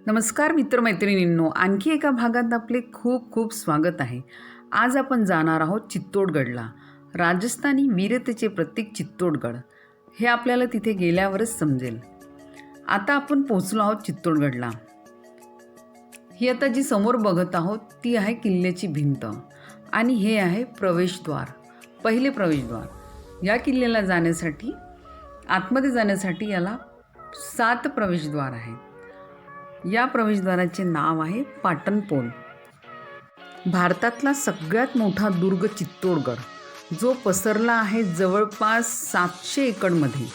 नमस्कार मित्रमैत्रिणींनो, आणखी एका भागात आपले खूप खूप स्वागत आहे. आज आपण जाणार आहोत चित्तोडगडला. राजस्थानी वीरतेचे प्रतीक चित्तोडगड हे आपल्याला तिथे गेल्यावरच समजेल. आता आपण पोहोचलो आहोत चित्तोडगडला. ही आता जी समोर बघत आहोत ती आहे किल्ल्याची भिंत आणि हे आहे प्रवेशद्वार, पहिले प्रवेशद्वार. या किल्ल्याला जाण्यासाठी, आतमध्ये जाण्यासाठी याला 7 प्रवेशद्वार आहेत. या प्रवेशद्वाराचे नाव आहे पाटणपोल. भारतातला सगळ्यात मोठा दुर्ग चित्तोडगड, जो पसरला आहे जवळपास 700 एकरमध्ये.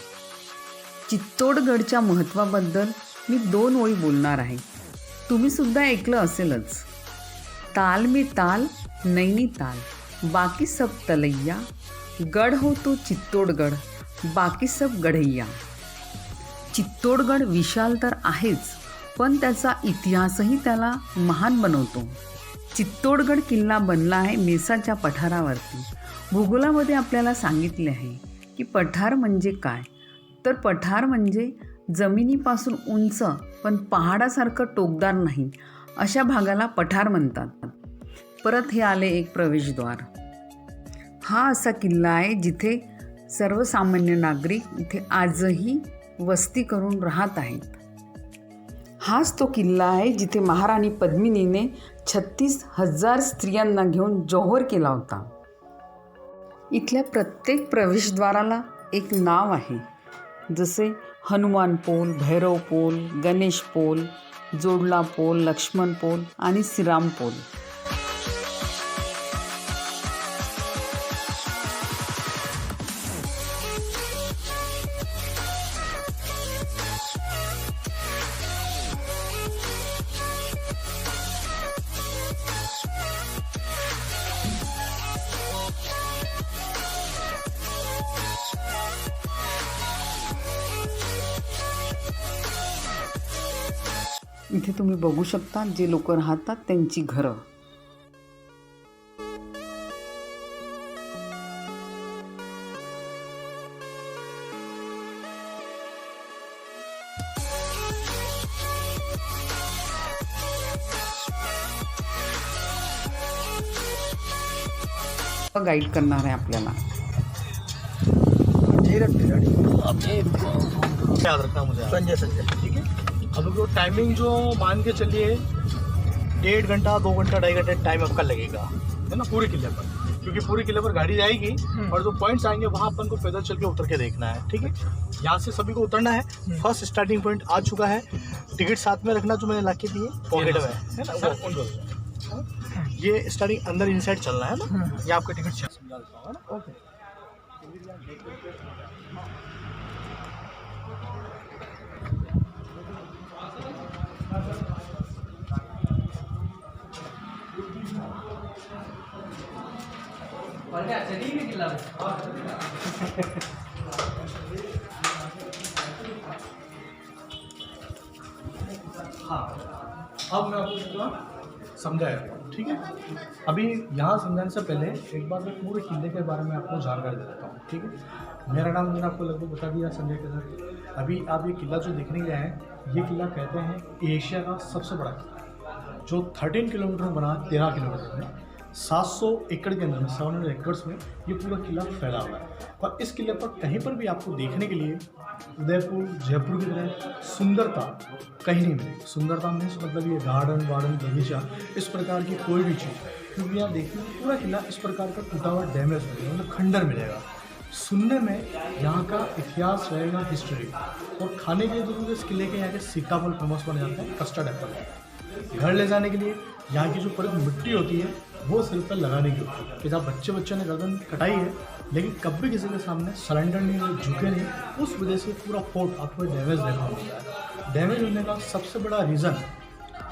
चित्तोडगडच्या महत्त्वाबद्दल मी 2 ओळी बोलणार आहे. तुम्ही सुद्धा ऐकलं असेलच. ताल में ताल नैनीताल, बाकी सब तलैया, गड हो तो चित्तोडगड, बाकी सब गढैया. चित्तोडगड विशाल तर आहेच, पण त्याचा इतिहासही त्याला महान बनवतो. चित्तोडगड किल्ला बनला आहे मेसाच्या पठारावरती. भूगोलामध्ये आपल्याला सांगितले आहे की पठार म्हणजे काय, तर पठार म्हणजे जमिनीपासून उंच पण पहाडासारखं टोकदार नाही, अशा भागाला पठार म्हणतात. परत हे आले एक प्रवेशद्वार. हा असा किल्ला आहे जिथे सर्वसामान्य नागरिक इथे आजही वस्ती करून राहत आहेत. हाच तो किल्ला आहे जिथे महाराणी पद्मिनीने 36,000 स्त्रियांना घेऊन जोहर केला होता. इथल्या प्रत्येक प्रवेशद्वाराला एक नाव आहे, जसे हनुमान पोल, भैरव पोल, गणेश पोल, जोडला पोल, लक्ष्मण पोल आणि श्रीराम पोल. इथे तुम्ही बघू शकता जे लोक राहतात त्यांची घरं. गाईड करणार आहे आपल्याला. याद रखना मुझे संजय ठीक है. अब लोग टाइमिंग जो मान के चलिए 1.5 घंटा 2 घंटा 2.5 घंटे टाइम आपका लगेगा, है ना, पूरे किले पर. क्योंकि पूरे किले पर गाड़ी जाएगी और जो पॉइंट्स आएंगे वहाँ अपन को पैदल चल के उतर के देखना है. ठीक है, यहाँ से सभी को उतरना है. फर्स्ट स्टार्टिंग पॉइंट आ चुका है. टिकट साथ में रखना जो मैंने ला के दिए पॉकेट में, है ना. ये स्टार्टिंग अंदर इनसाइड चलना है ना. ये आपका टिकट समझा देता हूँ ना. ओके. हाँ, अब मैं आपको समझाया. ठीक है, अभी यहाँ समझाने से पहले एक बार मैं पूरे किले के बारे में आपको जानकारी दे देता हूँ. ठीक है, मेरा नाम मैंने आपको लगभग बता दिया, संजय के साथ. अभी आप ये किला जो देखने गए हैं, ये किला कहते हैं एशिया का सबसे बड़ा किला, जो 13 किलोमीटर में बना, 13 किलोमीटर में 700 एकड़ के अंदर में, 700 एकड़ में ये पूरा किला फैला हुआ है. और इस किले पर कहीं पर भी आपको देखने के लिए उदयपुर, जयपुर की तरह सुंदरता कहीं नहीं मिलेगी. सुंदरता में मतलब ये गार्डन बगीचा, इस प्रकार की कोई भी चीज़, क्योंकि यहाँ देखिए पूरा किला इस प्रकार का टूटा हुआ डैमेज मिलेगा, मतलब खंडर मिलेगा. सुनने में यहाँ का इतिहास रहेगा, हिस्ट्री. और खाने के लिए जरूर इस किले के यहाँ के सीताफल फेमस बने जाते हैं, कस्टर्ड एप्पल. घर ले जाने के लिए यहाँ की जो पूरी मिट्टी होती है वो सिर पर लगाने की होती है. कि जब बच्चे ने गर्दन कटाई है, लेकिन कभी किसी के सामने सरेंडर नहीं हुए, झुके नहीं, उस वजह से पूरा फोर्ट आपको डैमेज देखा मिलता है. डैमेज होने का सबसे बड़ा रीज़न,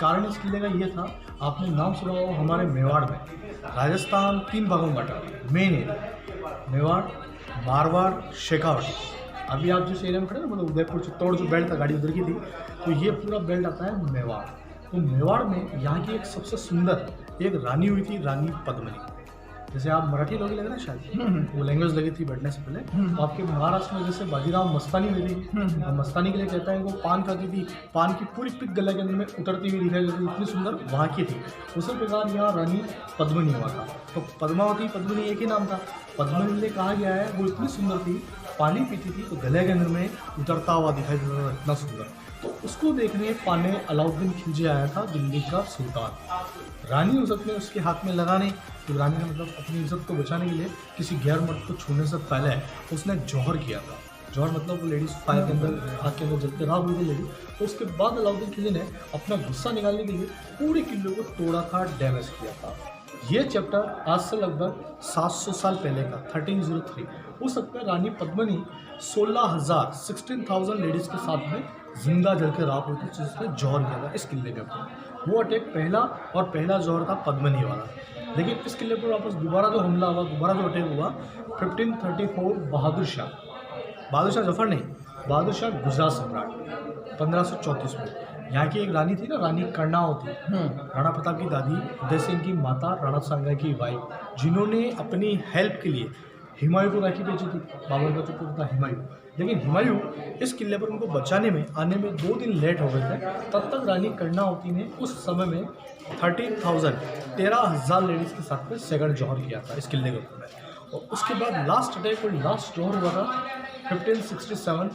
कारण इस किले का ये था, आपने नाम सुना होगा हमारे मेवाड़ में. राजस्थान 3 भागों में बांटा, मेन एरिया मेवाड़, मारवाड़, शेखावटी. अभी आप जिस एरिया में खड़े ना, मतलब उदयपुर चित्तौड़ जो बेल्ट था, गाड़ी उधर की थी, तो ये पूरा बेल्ट आता है मेवाड़. तो मेवाड़ में यहाँ की एक सबसे सुंदर एक रानी हुई थी, रानी पद्मिनी. जैसे आप मराठी लोग लग रहे हैं शायद, वो लैंग्वेज लगी थी बैठने से पहले। तो आपके महाराष्ट्र में जैसे बाजीराव मस्तानी हुई थी, और मस्तानी के लिए कहता है वो पान खाती थी, पान की पूरी पिक गले के अंदर में उतरती हुई दिखाई देती, इतनी सुंदर वहाँ की थी। उसी प्रकार यहाँ रानी पद्मिनी हुआ था। तो पद्मावती पद्मिनी एक ही नाम था। पद्मिनी ने कहा गया है वो इतनी सुंदर थी, पानी पीती थी तो गले के अंदर में उतरता हुआ दिखाई देता था, इतना सुंदर। तो उसको देखने पाने अलाउद्दीन खिलजी आया था, दिल्ली का सुल्तान। रानी उज़्ज़त ने उसके हाथ में लगा नहीं, तो रानी ने मतलब अपनी इज्जत को बचाने के लिए किसी गैर मर्द को छूने से पहले उसने जौहर किया था। जौहर मतलब वो लेडीज फायर के अंदर आग के अंदर जलते राख हुई थी लेडी। तो उसके बाद अलाउद्दीन खिलजी ने अपना गुस्सा निकालने के लिए पूरे किले को तोड़ा था, डैमेज किया था। ये चैप्टर आज से लगभग 700 साल पहले का 1303। उस वक्त में रानी पद्मिनी 16,000 लेडीज़ के साथ में जिंदा जल के राख हुई थी, जिसने जौहर किया था इस किले के ऊपर। वो अटैक पहला जौहर था पद्मिनी वाला। लेकिन इस किले पर वापस दोबारा जो हमला हुआ, दोबारा जो अटैक हुआ 1534 बहादुर शाह जफर नहीं, बहादुर शाह गुजरात सम्राट 1534 में। यहाँ की एक रानी थी ना, रानी कर्णावती, राणा प्रताप की दादी, उदय सिंह की माता, राणा सांगा की वाइफ, जिन्होंने अपनी हेल्प के लिए हुमायूं को राखी भेजी थी, बाबर का जो पुत्र था हुमायूं। लेकिन हुमायूं इस किले पर उनको बचाने में आने में 2 दिन लेट हो गए थे। तब तक रानी कर्णावती ने उस समय में 13,000 लेडीज़ के साथ में सेकंड जौहर किया था इस किले के ऊपर में। और उसके बाद लास्ट अटैक और लास्ट जौहर हुआ था 1567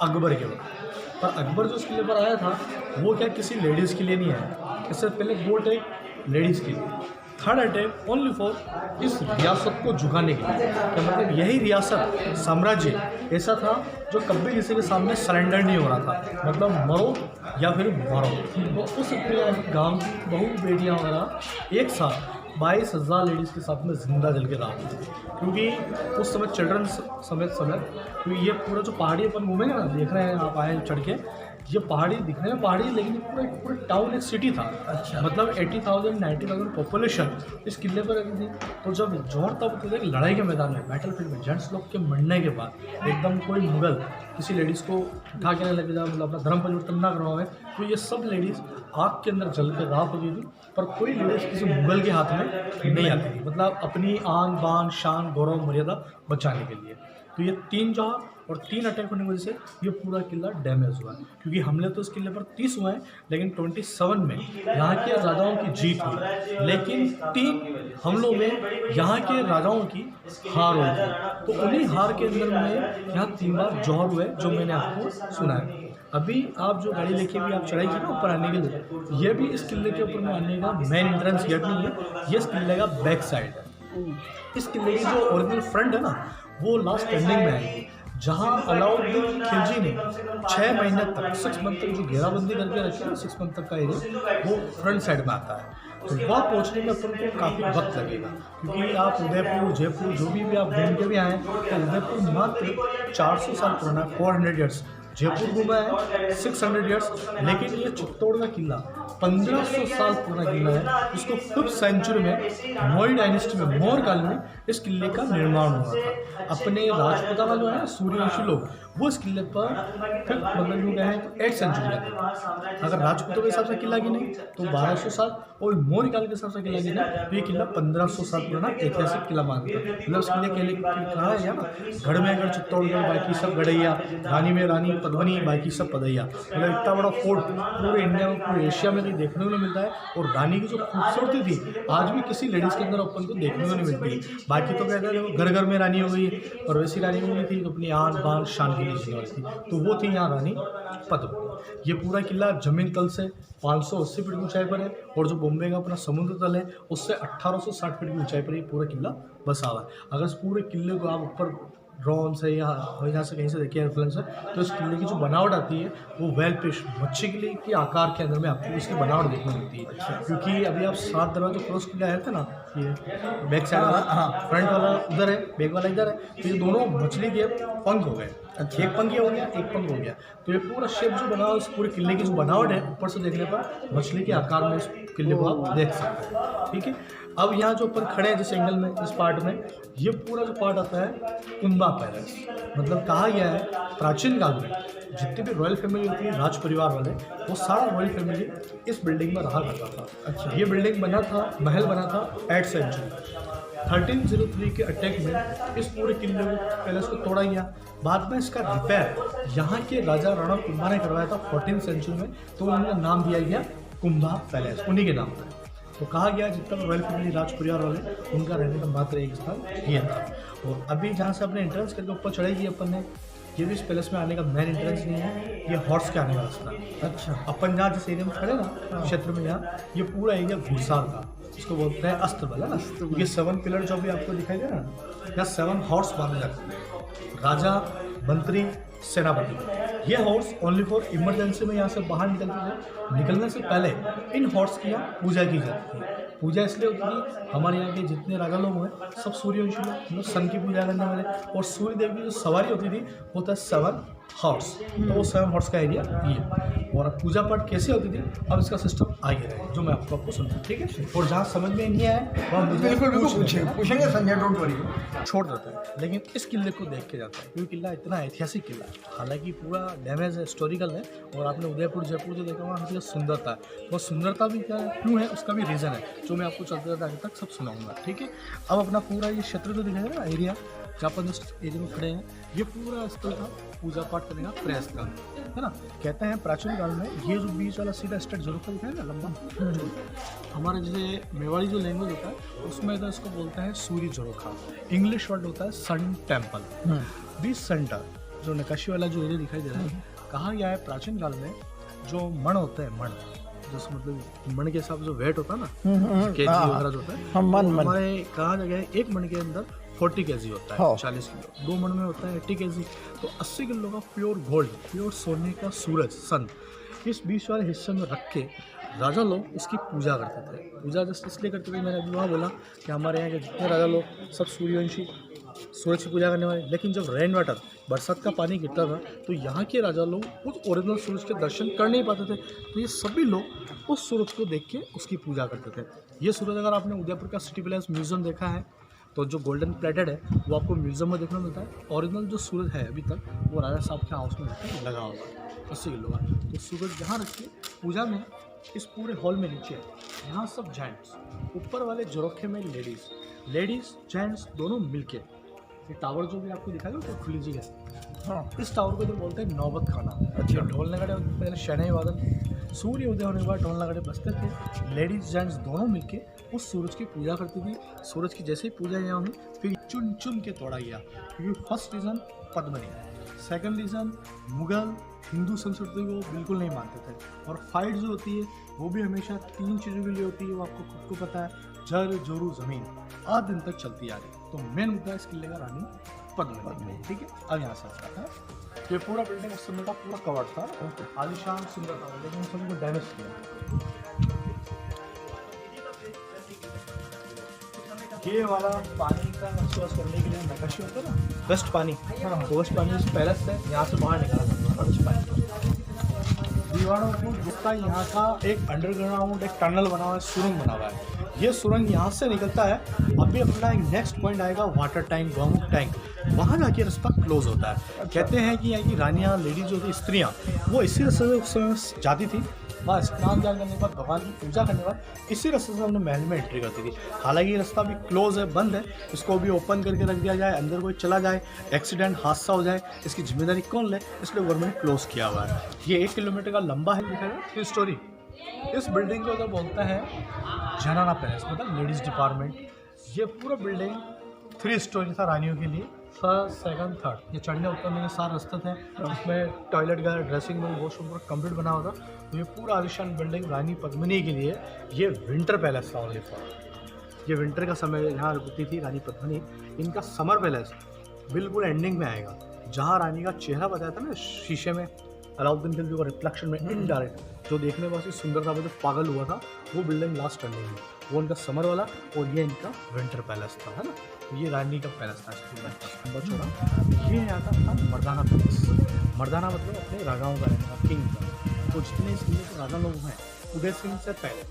अकबर के वक्त। पर अकबर जो इस किले पर आया था वो क्या किसी लेडीज़ के लिए नहीं आया, इससे पहले 2 अटैक लेडीज़ के लिए। थर्ड अटैक ओनली फॉर इस रियासत को झुकाने के लिए। क्या मतलब यही रियासत साम्राज्य ऐसा था जो कभी किसी के सामने सरेंडर नहीं हो रहा था, मतलब मरो या फिर मरो। तो उस गांव की बहू बेटियां वगैरह एक साथ 22,000 लेडीज़ के साथ में जिंदा जल के रहा थी। क्योंकि उस समय चिल्ड्रन समय क्योंकि ये पूरा जो पहाड़ी अपन घूमेंगे ना, देख रहे हैं आप आए चढ़ के, ये पहाड़ी दिखने में पहाड़ी, लेकिन पूरा टाउन एक सिटी था। अच्छा। मतलब 80,000 90,000 पॉपुलेशन इस किले पर रहती थी। तो जब जौहर तब तो एक लड़ाई के मैदान में, बैटल फील्ड में, जेंट्स लोग के मरने के बाद एकदम कोई मुगल किसी लेडीज़ को उठा के नहीं लेके जाए, मतलब अपना धर्म परिवर्तन ना करवाए, तो ये सब लेडीज़ आग के अंदर जल के राख हो गई थी। पर कोई लेडीज़ किसी मुगल के हाथ में नहीं आती थी, मतलब अपनी आन बान शान गौरव मर्यादा बचाने के लिए। तो ये 3 जौहर और 3 अटैक होने की वजह से ये पूरा किला डैमेज हुआ है। क्योंकि हमले तो इस किले पर 30 हुए हैं, लेकिन 27 में यहाँ के राजाओं की जीत हुई, लेकिन 3 हमलों में यहाँ के राजाओं की हार हुई थी। तो उन्हीं हार के अंदर में यहाँ 3 बार जौहर हुए, जो मैंने आपको सुनाया। अभी आप जो गाड़ी लेके भी आप चढ़ाई की ना ऊपर आने के लिए, ये भी इस किले के ऊपर में आने का मेन एंट्रेंस गेट नहीं है, ये इस किले का बैक साइड है। इस किले की जो ओरिजिनल फ्रंट है ना, वो लास्ट टर्निंग में आएगी, जहाँ अलाउद्दीन खिलजी ने 6 महीने तक 6 मंथ तक जो घेराबंदी करके रखी है, 6 मंथ तक का एरिया वो फ्रंट साइड में आता है। तो वहाँ पहुँचने में अपन को काफ़ी वक्त लगेगा, क्योंकि आप उदयपुर जयपुर जो भी आप घूम के भी आएँ, तो उदयपुर मात्र 400 साल पुराना 400 ईयर्स, जयपुर घूमा है 600 ईयर्स, लेकिन ये चित्तौड़ का किला 1500 साल पुराना किला है, जिसको 5th सेंचुरी में मौर्य डायनेस्टी में, मौर्य काल में इस किले का निर्माण हुआ था। अपने राजपूताना जो है सूर्यवंशी लोग, वो इस किले पर फिर मतलब जो गए हैं 8th सेंचुरी में। अगर राजपूतों के हिसाब से किला की नहीं तो 1200 साल, और मौर्य काल के हिसाब से किला की नहीं तो ये किला 1500 साल पुराना ऐतिहासिक किला मानते हैं। मतलब इस किले के लिए कहा है ना, गढ़ में अगर चित्तौड़गढ़, बाकी सब गढ़ैया, रानी में रानी पद्मिनी, बाकी सब पदैया। मतलब इतना बड़ा फोर्ट पूरे इंडिया में, पूरे एशिया में नहीं देखने को नहीं मिलता है। और रानी की जो खूबसूरती थी आज भी किसी लेडीज़ के अंदर अपन को देखने को नहीं मिलती। बाकी तो कहते हैं घर घर में रानी हो गई, और वैसी रानी हो गई थी तो अपनी आन बान शान के लिए जीने वाली थी, तो वो थी यहाँ रानी पद्मिनी। ये पूरा किला जमीन तल से 580 फीट की ऊंचाई पर है, और जो बॉम्बे का अपना समुद्र तल है उससे 1860 फीट की ऊंचाई पर ये पूरा किला बसा हुआ है। अगर इस पूरे किले को आप ऊपर ड्रोन से या यहाँ से कहीं से देखिए एयरप्लेन से, तो इस किले की जो बनावट आती है वो वेल फिश मच्छी किले के आकार के अंदर में आपको इसकी बनावट देखने को मिलती है। क्योंकि अभी आप 7 दरवाजे क्रॉस किले आए थे ना, ये बैक साइड वाला, हाँ फ्रंट वाला उधर है, बैक वाला इधर है, तो ये दोनों मछली के पंख हो गए। अच्छा, एक पंख हो गया, एक पंख हो गया, तो ये पूरा शेप जो बना हुआ, इस पूरे किले की जो बनावट है ऊपर से देखने पर मछली के आकार में इस किले को आप देख सकते हैं। ठीक है, अब यहाँ जो ऊपर खड़े हैं जिस एंगल में, इस पार्ट में, ये पूरा जो पार्ट आता है कुंभा पैलेस। मतलब कहा गया है प्राचीन काल में जितनी भी रॉयल फैमिली होती है, राज परिवार वाले, वो सारा रॉयल फैमिली इस बिल्डिंग में रहा करता था। अच्छा, ये बिल्डिंग बना था, महल बना था 8th सेंचुरी। 1303 के अटैक में इस पूरे किले को पैलेस को तोड़ा गया। बाद में इसका रिपेयर यहाँ के राजा राणा कुंभा ने करवाया था 14th सेंचुरी में, तो उन्होंने नाम दिया गया कुंभा पैलेस, उन्हीं के नाम पर। तो कहा गया जितना रॉयल फैमिली राज परिवार वाले उनका रहने का मात्र एक स्थान ये था। और अभी जहाँ से अपने एंट्रेंस करके ऊपर चढ़ाई अपन ने, ये भी इस पैलेस में आने का मेन एंट्रेंस नहीं है, ये हॉर्स के आने का रास्ता है। अच्छा, अपन जहाँ जिस एरिया में खड़े ना क्षेत्र में, यहाँ ये पूरा एरिया घुड़साल का, इसको बोलते हैं अस्त्र बल है ना। ये 7 पिलर जो भी आपको दिखाई दे रहा है ना, यहाँ 7 हॉर्स बांधे जाते हैं, राजा, मंत्री, सेनापति। ये हॉर्स ओनली फॉर इमरजेंसी में यहाँ से बाहर निकलते थे। निकलने से पहले इन हॉर्स की यहाँ पूजा की जाती थी। पूजा इसलिए होती थी, हमारे यहाँ के जितने राजा लोग हैं सब सूर्यवंशी लोग, मतलब सन की पूजा करने वाले, और सूर्य देव की जो सवारी होती थी वो था 7 हॉर्स। तो वो 7 हॉर्स का एरिया ये। और अब पूजा पाठ कैसे होती थी, अब इसका सिस्टम आगे है जो मैं आपको सुनता हूँ, ठीक है। और जहाँ समझ में नहीं आया वहाँ बिल्कुल पूछेंगे संजय, डोंट वरी। छोड़ देता है, लेकिन इस किले को देख के जाता है क्योंकि किला इतना ऐतिहासिक किला है। हालांकि पूरा डैमेज है, हिस्टोरिकल है। और आपने उदयपुर जयपुर जो देखा वहाँ की सुंदरता है, वो सुंदरता भी क्या क्यों है उसका भी रीज़न है जो मैं आपको चलते चलते आगे तक सब सुनाऊंगा, ठीक है। अब अपना पूरा ये क्षेत्र जो दिखाई दे रहा है ना, एरिया जहाँ पर जिस एरिया में खड़े हैं, ये पूरा स्थल था पूजा पाठ करने का प्रयास का, है ना। कहते हैं प्राचीन काल में ये जो बीच वाला सीधा स्टेट जरूर दिखा है ना लंबा, हमारे जैसे मेवाड़ी जो लैंग्वेज होता है उसमें तो इसको बोलते हैं सूर्य झरोखा। इंग्लिश वर्ड होता है सन टेम्पल। बीच सेंटर जो नकाशी वाला जो एरिया दिखाई दे रहा है, कहा गया है प्राचीन काल में जो मण होता है, मण जैसे मतलब मण के हिसाब से जो वेट होता है ना, केजी वगैरह जो होता है, हमारे कहा गया है एक मण के अंदर 40 केजी होता है, 40 किलो। 2 मण में होता है 80 केजी। तो 80 किलो का प्योर गोल्ड, प्योर सोने का सूरज, सन, इस बीच वाले हिस्से में रख के राजा लोग उसकी पूजा करते थे। पूजा जस्ट इसलिए करते थे, मैंने अभी वहाँ बोला कि हमारे यहाँ के जितने राजा लोग सब सूर्यवंशी, सूरज की पूजा करने वाले। लेकिन जब रेन वाटर, बरसात का पानी गिरता था, तो यहाँ के राजा लोग उस ओरिजिनल सूरज के दर्शन कर नहीं पाते थे। तो ये सभी लोग उस सूरज को देख के उसकी पूजा करते थे। ये सूरज अगर आपने उदयपुर का सिटी पैलेस म्यूजियम देखा है तो जो गोल्डन प्लेटेड है वो आपको म्यूजियम में देखने को मिलता है। ओरिजिनल जो सूरज है अभी तक वो राजा साहब के हाउस में लगा हुआ है 80 किलो का। तो सूरज यहाँ रख के पूजा में इस पूरे हॉल में नीचे यहाँ सब जेंट्स, ऊपर वाले जोरखे में लेडीज जेंट्स दोनों मिलके, ये टावर जो भी आपको दिखाई तो खुली जी है, हाँ, इस टावर को जो बोलते हैं नौबत खाना। अच्छा, ढोल नगाड़े पहले शहनाई वादन, सूर्य उदय होने के बाद ढोल नगाड़े बजते थे। लेडीज जेंट्स दोनों मिलके उस सूरज की पूजा करती थी। सूरज की जैसे ही पूजा यहाँ हुई फिर चुन चुन के तोड़ा गया, क्योंकि first reason Padmini, second reason Mughal Hindu संस्कृति को बिल्कुल नहीं मानते थे। और फाइट जो होती है वो भी हमेशा 3 चीज़ों के लिए होती है, वो आपको खुद को पता है, जल जोरू ज़मीन, आज दिन तक चलती आ रही। तो मेन मुद्दा इस किले का रानी पद्मनी, ठीक है। अब यहाँ से आता है, ये पूरा बिल्डिंग उस समय का पूरा कवर्ड था, आलिशान सुंदर था, लेकिन उस समय को डैमेज किया। ये वाला पानी का नक्शा करने के लिए नकाशी होता है ना, वेस्ट पानी, तो वेस्ट पानी इस पैलेस से यहाँ से बाहर निकाला जाता है। वेस्ट पानी दीवारों को जुटता यहाँ का एक अंडरग्राउंड एक टनल बना हुआ है, सुरंग बना हुआ है। ये सुरंग यहाँ से निकलता है। अभी अपना एक नेक्स्ट पॉइंट आएगा वाटर टैंक, गौमुख टैंक, वहाँ जाके रास्ता क्लोज होता है। कहते हैं कि यहाँ की रानियाँ, लेडीज जो थी, स्त्रियाँ, वो इसी रास्ते से उस समय जाती थी। वहाँ स्नान ध्यान करने के बाद, भगवान की पूजा करने के बाद इसी रास्ते से अपने महल में एंट्री करती थी। हालांकि ये रास्ता अभी क्लोज है, बंद है, इसको भी ओपन करके रख दिया जाए, अंदर कोई चला जाए, एक्सीडेंट, हादसा हो जाए, इसकी जिम्मेदारी कौन ले, इसलिए गवर्नमेंट ने क्लोज किया हुआ है। ये 1 किलोमीटर का लंबा है, दिखाएगा 3 स्टोरी। इस बिल्डिंग को तो बोलता है जनाना पैलेस, मतलब लेडीज़ डिपार्टमेंट। ये पूरा बिल्डिंग 3 स्टोरी था रानियों के लिए, फर्स्ट, सेकंड, थर्ड। ये चढ़ने उतरने के 4 रास्ते थे, उसमें टॉयलेट का, ड्रेसिंग रूम, वॉशरूम पूरा कंप्लीट बना हुआ था। तो ये पूरा आलिशान बिल्डिंग रानी पद्मिनी के लिए ये विंटर पैलेस था ओनली फॉर। ये विंटर का समय यहाँ रुकती थी रानी पद्मिनी। इनका समर पैलेस बिल्कुल एंडिंग में आएगा, जहाँ रानी का चेहरा बताया था ना शीशे में, अलाउद्दीन खिलजी का रिफ्लेक्शन में इनडायरेक्ट, जो देखने में बहुत सुंदर था, वो जो पागल हुआ था, वो बिल्डिंग लास्ट टर्निंग में, वो इनका समर वाला, और ये इनका विंटर पैलेस था, है ना। तो ये रानी का पैलेस था, बहुत छोटा। ये आता था मर्दाना पैलेस। मर्दाना मतलब अपने राजाओं का रहने का, किंग का। तो जितने इस किले के राजा लोग हैं, उदय सिंह से पहले,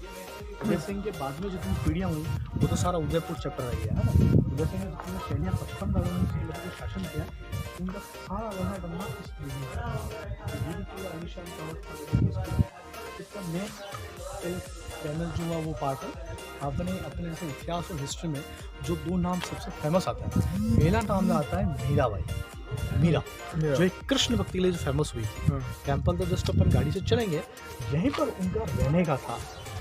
उदय सिंह के बाद में जितनी पीढ़ियाँ हुई वो तो सारा उदयपुर चैप्टर रह गया, है ना। उदय सिंह ने जितनी शैलियाँ 55 राजाओं ने इस किले पर शासन किया, उनका सारा रहा बंदा इस बिल्डिंग में। इसका मेन पैनल जो हुआ वो पार्ट है। आपने अपने जैसे इतिहास और हिस्ट्री में जो 2 नाम सबसे फेमस आते हैं, पहला नाम आता है मीराबाई, मीरा, जो एक कृष्ण भक्ति के लिए जो फेमस हुई थी। टेम्पल तो जस्ट अपन गाड़ी से चलेंगे, यहीं पर उनका रहने का था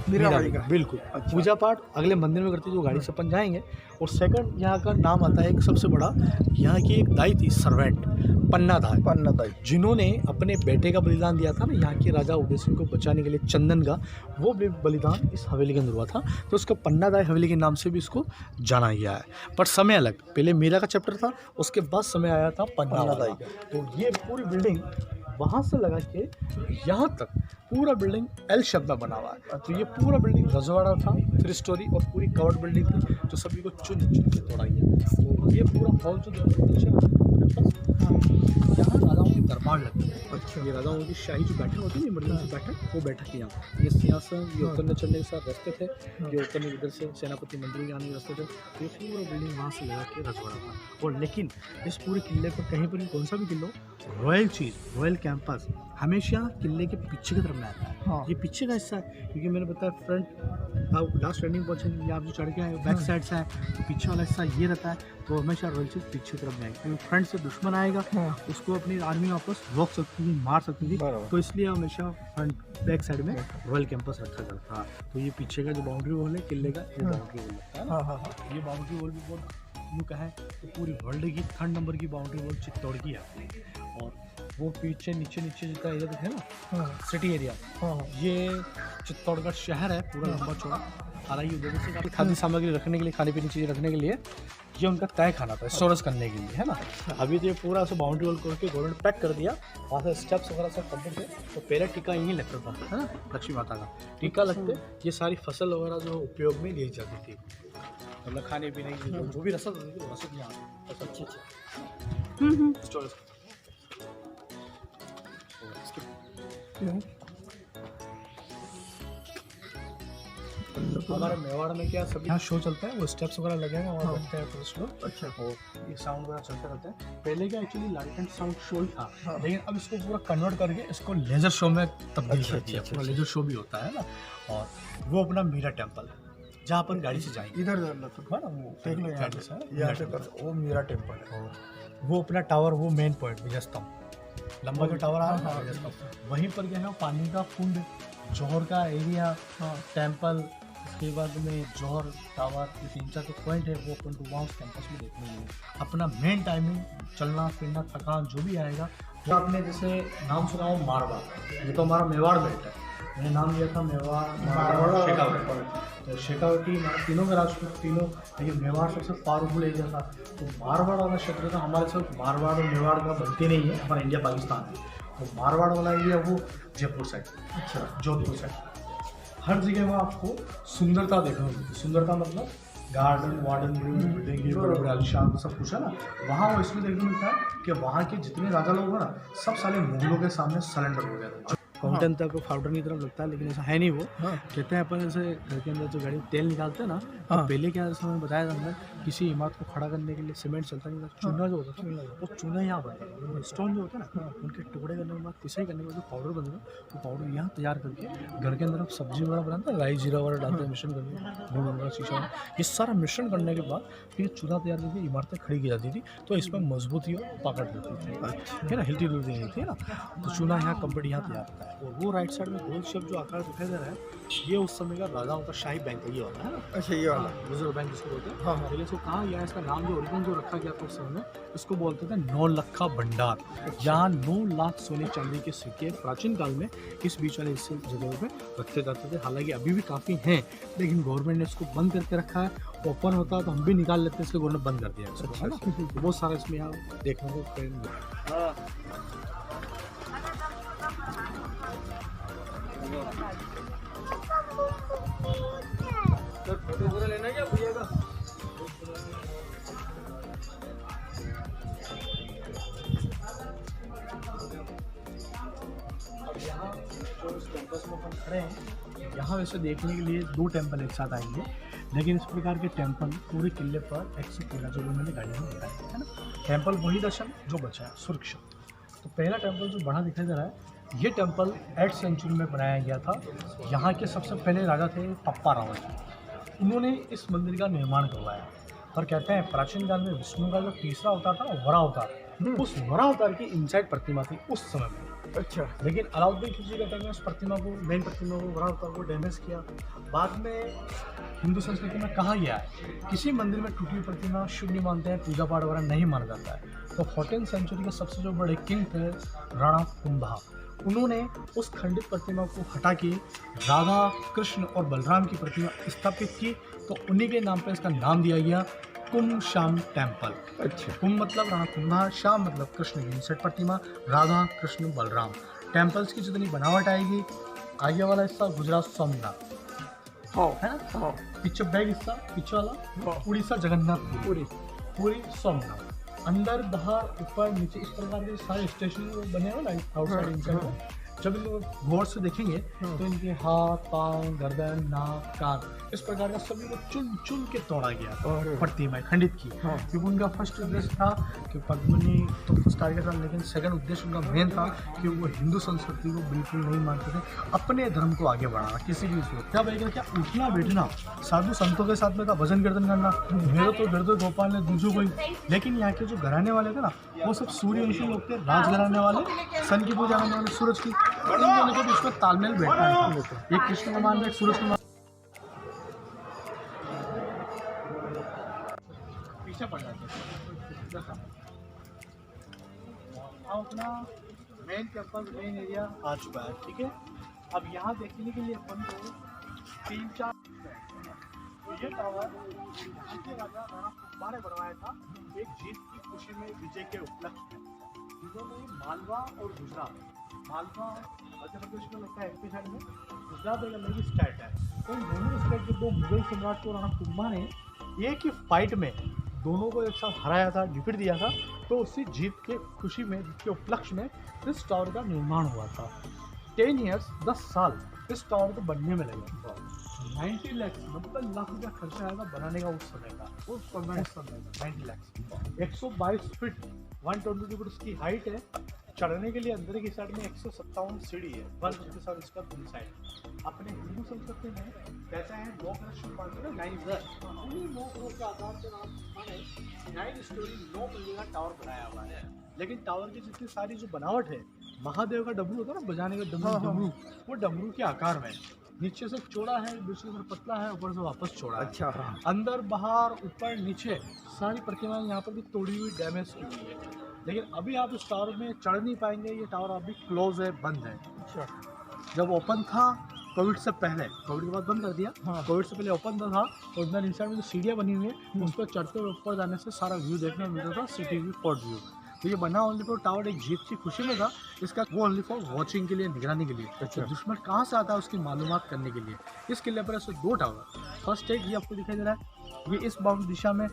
मीराबाई का। बिल्कुल। अच्छा। पूजा पाठ अगले मंदिर में करती थी, जो गाड़ी से अपन जाएंगे। और सेकंड यहाँ का नाम आता है एक सबसे बड़ा, यहाँ की एक दाई थी सर्वेंट, पन्नादाई, पन्नादाई। जिन्होंने अपने बेटे का बलिदान दिया था ना यहाँ के राजा उदय सिंह को बचाने के लिए, चंदन का, वो बलिदान इस हवेली के अंदर हुआ था। तो उसको पन्नादाई हवेली के नाम से भी इसको जाना गया है। पर समय अलग, पहले मीरा का चैप्टर था, उसके बाद समय आया था पन्नादाई का। तो ये पूरी बिल्डिंग वहाँ से लगा के यहाँ तक पूरा बिल्डिंग एल शेप में बना हुआ है। तो ये पूरा बिल्डिंग रजवाड़ा था, 3 स्टोरी, और पूरी कवर्ड बिल्डिंग थी, जो सभी को चुन चुन के तोड़ाई है। तो ये पूरा हॉल जो यहाँ राजाओं की दरबार लगती है। अच्छा, ये राजाओं की शाही जो बैठक होती है, इमरजेंसी बैठक, वो बैठक यहाँ, ये सिंहासन, ये उतरने चलने के साथ रास्ते थे, ये उतरने इधर से सेनापति मंदिर के आने के रास्ते थे। तो ये पूरा बिल्डिंग वहाँ से लगा के रजवाड़ा था। और लेकिन इस पूरे किले पर कहीं पर भी, कौन सा भी किला, रॉयल चीज़, रॉयल कैंपस हमेशा किले के पीछे की तरफ में आता है। हाँ। ये पीछे का हिस्सा है, क्योंकि मैंने बताया फ्रंट, आप लास्ट रनिंग पहुँचे, आप जो चढ़ के आए बैक साइड से है, तो पीछे वाला हिस्सा ये रहता है। तो हमेशा रॉयल चीज़ पीछे तरफ में आएगी, क्योंकि फ्रंट से दुश्मन आएगा, उसको अपनी आर्मी वापस रोक सकती थी, मार सकती थी। तो इसलिए हमेशा फ्रंट बैक साइड में रॉयल कैंपस रखा जाता था। तो ये पीछे का जो बाउंड्री वॉल है किले का, ये बाउंड्री वॉल है ना। ये बाउंड्री वॉल भी बहुत यूँ कहें तो पूरी वर्ल्ड की 3rd नंबर की बाउंड्री वॉल चित्तौड़ की है। और वो पीछे नीचे जितना एरिया दिखे ना, सिटी एरिया, ये चित्तौड़गढ़ शहर है, पूरा लंबा चौड़ा। हालांकि उधर से काफ़ी खाद्य सामग्री रखने के लिए, खाने पीने की चीज़ें रखने के लिए, ये उनका तय खाना था स्टोरेज करने के लिए, है ना। अभी तो ये पूरा से बाउंड्री वॉल करके गवर्नमेंट पैक कर दिया, वहाँ से स्टेप्स वगैरह सब कंप्लीट है। तो पहले टीका यहीं लगता था, है ना, लक्ष्मी माता का टीका लगते, ये सारी फसल वगैरह जो उपयोग में ली जाती थी, मतलब खाने पीने की जो भी रसद होती थी, वो रसद यहाँ अच्छे स्टोरेज। हमारे मेवाड़ में क्या सभी यहाँ शो चलता है, वो स्टेप्स वगैरह लगे हैं, वहाँ बैठते हैं टूरिस्ट लोग। अच्छा, और ये साउंड वगैरह चलते रहते हैं। पहले क्या actually light and sound show ही था, लेकिन अब इसको पूरा कन्वर्ट करके इसको लेजर शो में तब्दील कर दिया। पूरा लेजर शो भी होता है ना। और वो अपना मीरा टेम्पल, जहाँ पर गाड़ी से जाएंगे, इधर है ना, वो देख लो यहाँ से वो मीरा टेम्पल है। वो अपना टावर, वो मेन पॉइंट विजय स्तंभ, लंबा जो टावर आ रहा है विजय स्तंभ, वहीं पर क्या है पानी का कुंड, जौहर का एरिया, टेम्पल, उसके बाद में जौहर टावर, ये 3-4 जो पॉइंट है वो अपन को वहाँ उस कैंपस में देखने मिले। अपना मेन टाइमिंग, चलना फिरना, थकान जो भी आएगा, वो आपने जैसे नाम सुना हो मारवाड़, ये तो हमारा मेवाड़ बेल्ट है, मैंने नाम दिया था मेवाड़, मारवाड़, शेखावटी। तो शेखावटी तीनों के राजपूत तीनों, लेकिन मेवाड़ सबसे पावरफुल एरिया था। तो मारवाड़ वाला क्षेत्र था, हमारे साथ मारवाड़ और मेवाड़ का बनती नहीं है, हमारा इंडिया पाकिस्तान है। तो मारवाड़ वाला एरिया वो जयपुर साइड, अच्छा जोधपुर साइड, हर जगह वहाँ आपको सुंदरता देखने को मिलती है। सुंदरता मतलब गार्डन वार्डन, बिल्डिंग, बड़े बड़े आलिशान सब कुछ है ना। वहाँ वो इसलिए देखने को मिलता है कि वहाँ के जितने राजा लोग हैं ना, सब साले मुगलों के सामने सरेंडर हो गए थे। फाउंटेन तक फाउंटेन की तरफ लगता है, लेकिन ऐसा है नहीं। वो कहते हैं अपन जैसे घर के अंदर जो गाड़ी में तेल निकालते हैं ना, तो पहले क्या जैसे मैंने बताया था, अंदर किसी इमारत को खड़ा करने के लिए सीमेंट चलता नहीं था, चूना जो होता था, वो चूना यहाँ बनता था। स्टोन जो होता है ना, उनके टुकड़े करने के बाद पिसाई करने के बाद जो पाउडर बनता है, वो पाउडर यहाँ तैयार करके घर के अंदर हम सब्जी वगैरह बनाते हैं, राई जीरा वगैरह डालते हैं, मिश्रण करके नून वगैरह शीशा, ये सारा मिश्रण करने के बाद फिर चूना तैयार करके इमारतें खड़ी की जाती थी। तो इसमें मजबूती और पकड़ होती थी, है ना, हिलती डुलती नहीं थी ना। तो चूना यहाँ कंप्लीट यहाँ तैयार होता है। और वो राइट साइड में गोल शेप जो आकार दिखाई दे रहा है, ये उस समय का राजाओं का शाही बैंक ये वाला है ना। अच्छा, ये वाला रिजर्व बैंक जिसको बोलते हैं। हाँ, लेकिन इसको कहा गया, इसका नाम जो ओरिजिनल जो रखा गया था उस समय में, इसको बोलते थे 9 लखा भंडार। यहाँ 9 लाख सोने चांदी के सिक्के प्राचीन काल में इस बीच वाले हिस्से जगह पे रखे जाते थे। हालांकि अभी भी काफ़ी हैं, लेकिन गवर्नमेंट ने इसको बंद करके रखा है। ओपन होता है तो हम भी निकाल लेते हैं, इसलिए गवर्नमेंट बंद कर दिया इसको, है ना। तो बहुत सारा इसमें यहाँ देखने को फोटो लेना क्या भैया का। अब यहाँ जो इस कैंपस में हम खड़े हैं, यहाँ वैसे देखने के लिए 2 टेम्पल एक साथ आएंगे, लेकिन इस प्रकार के टेम्पल पूरे किले पर 113 जो उन्होंने गाड़ी में दिखाया है ना। टेम्पल वही दर्शन जो बचा है सुरक्षा। तो पहला टेम्पल जो बड़ा दिखाई दे रहा है, ये टेम्पल 8th सेंचुरी में बनाया गया था। यहाँ के सबसे पहले राजा थे पप्पा रावल। उन्होंने इस मंदिर का निर्माण करवाया। और कहते हैं प्राचीन काल में विष्णु का जो तीसरा अवतार था वरा अवतार, उस वरा अवतार की इनसाइड प्रतिमा थी उस समय में। अच्छा। लेकिन अलाउद्दीन खिलजी कहते हैं उस प्रतिमा को, मेन प्रतिमा को, वरा अवतार को डैमेज किया। बाद में हिंदू संस्कृति में कहा गया है किसी मंदिर में टूटी हुई प्रतिमा शुभ नहीं मानते हैं, पूजा पाठ वगैरह नहीं माना जाता है। तो 14th सेंचुरी के सबसे जो बड़े किंग थे राणा कुंभा, उन्होंने उस खंडित प्रतिमा को हटा के राधा कृष्ण और बलराम की प्रतिमा स्थापित की। तो उन्हीं के नाम पर इसका नाम दिया गया कुम्भ-श्याम टेम्पल। अच्छा। कुंभ मतलब राणा कुंभा, श्याम मतलब कृष्ण की इनसेट प्रतिमा, राधा कृष्ण बलराम। टेम्पल्स की जितनी बनावट आएगी, आगे वाला हिस्सा गुजरात सोमनाथ हाँ है ना, हाँ पीछे बैग हिस्सा पीछे वाला हाँ। उड़ीसा जगन्नाथ पुरी, पूरी सोमनाथ। अंदर बाहर ऊपर नीचे इस प्रकार के सारे स्टेशन बने हुए ना आउटसाइड इनसाइड में। जब इन लोग गौर से देखेंगे तो इनके हाथ, पाँव, गर्दन, नाक, कान इस प्रकार का सभी को चुन चुन के तोड़ा गया अरे। प्रतिमाएं खंडित की। हाँ। क्योंकि उनका फर्स्ट उद्देश्य था कि पद्मिनी तो फर्स्ट टारगेट था, लेकिन सेकंड उद्देश्य उनका मेन था कि वो हिंदू संस्कृति को बिल्कुल नहीं मानते थे, अपने धर्म को आगे बढ़ाना किसी भी सूरत। क्या भाई क्या उठना बैठना साधु संतों के साथ में था, भजन कीर्तन करना, मेरे तो गर्दो गोपाल ने दूजों कोई। लेकिन यहाँ के जो घराने वाले थे ना वो सब सूर्यवंशी लोग थे, राज घराने वाले, सन की पूजा करने वाले, सूरज की। इन दोनों के बीच में तालमेल बैठा है। एक कृष्ण को मान रहे, एक सूरज को मान पीछे पड़ जाते हैं। अपना मेन कैंपस मेन एरिया आ चुका है, ठीक है। अब यहाँ देखने के लिए अपन को 3-4 तो ये टावर के राजा राणा कुंभा ने बनवाया था एक जीत की खुशी में, विजय के उपलक्ष्य में। इन्होंने मालवा और गुजरात, मालवा मध्य प्रदेश में लगता है एमपी साइड में, गुजरात एक अलग ही स्टेट है। तो इन दोनों स्टेट के दो मुगल सम्राट को राणा कुंभा ने एक ही फाइट में दोनों को एक साथ हराया था, डिफीट दिया था। तो उसी जीत के खुशी में, जीत के उपलक्ष्य में इस टावर का निर्माण हुआ था। 10 ईयर्स 10 साल इस टावर को बनने में लगे। 90 लाख 90 लाख रुपया खर्चा आया था बनाने का उस समय का, उस समय 90 लाख। 122 फीट 122 फीट उसकी हाइट है। चढ़ने के लिए अंदर की साइड में 157 सीढ़ी है, बस उसके साथ इसका पूरी साइड। अपने हिंदू संस्कृति में कहते हैं 9 करोड़ शिव पार्वती 9 करोड़ के आधार पर 9 स्टोरी 9 मंजिल का टावर बनाया हुआ है। लेकिन टावर की जितनी सारी जो बनावट है, महादेव का डमरू होता है ना बजाने का डमरू, वो डमरू के आकार में नीचे से चौड़ा है, बीच से पतला है, ऊपर से वापस चौड़ा है। अच्छा। हाँ। अंदर बाहर ऊपर नीचे सारी प्रतिमाएं यहाँ पर भी तोड़ी हुई, डैमेज की हुई है। लेकिन अभी आप इस टावर में चढ़ नहीं पाएंगे, ये टावर अभी क्लोज है, बंद है। अच्छा। जब ओपन था कोविड से पहले, कोविड के बाद बंद कर दिया। हाँ। कोविड से पहले ओपन था और अंदर इंसाइड में जो सीढ़ियाँ बनी हुई है उस पर चढ़ते हुए ऊपर जाने से सारा व्यू देखने को मिलता था, सिटी व्यू, फोर्ट व्यू। तो ये बना ओनली फॉर टावर एक जीत की खुशी में था, इसका वो ओनली फॉर वॉचिंग के लिए, निगरानी के लिए। अच्छा। तो दुश्मन कहाँ से आता है उसकी मालूमात करने के लिए। इस किले पर ऐसे 2 टावर, फर्स्ट एक ये आपको दिखाई दे रहा है, ये इस बाउंड दिशा में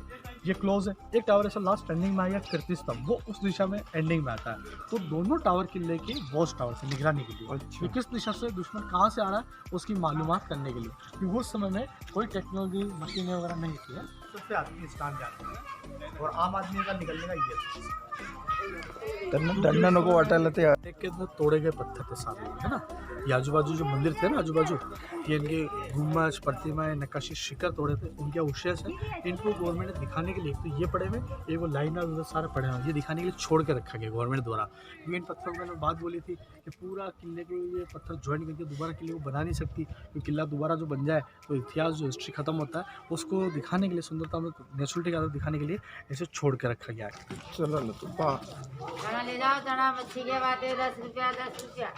ये क्लोज है। एक टावर ऐसा लास्ट एंडिंग में आया कीर्ति स्तंभ, वो उस दिशा में एंडिंग में आता है। तो दोनों टावर किले के वॉच टावर से निगरानी के लिए। अच्छा। ये किस दिशा से दुश्मन कहाँ से आ रहा है उसकी मालूमात करने के लिए, क्योंकि उस समय में कोई टेक्नोलॉजी मशीनें वगैरह नहीं थी है। सबसे आदमी इस काम जाते हैं और आम आदमी का निकलने का ये दंड नको वाटायला ते एक के अंदर तोड़े गए पत्थर थे सारे, है ना। ये आजू बाजू जो मंदिर थे ना, आजू बाजू ये इनके गुम्बज, प्रतिमाएं, नक्काशी, शिखर तोड़े थे, उनके अवशेष है। इनको गवर्नमेंट ने दिखाने के लिए, तो ये पड़े हुए, एक वो लाइन और सारे पड़े हुए, ये दिखाने के लिए छोड़ के रखा गया गवर्नमेंट द्वारा। क्योंकि इन पत्थरों में मैंने बात बोली थी कि पूरा किले को ये पत्थर ज्वाइन करके दोबारा किले को बना नहीं सकती, क्योंकि किला दोबारा जो बन जाए तो इतिहास जो हिस्ट्री खत्म होता है, उसको दिखाने के लिए, सुंदरता में नेचुरलिटी का दिखाने के लिए ऐसे छोड़ के रखा गया है। चला ना तू पा चना ले जाओ, चना मच्छी के बाद 10 रुपया 10 रुपया।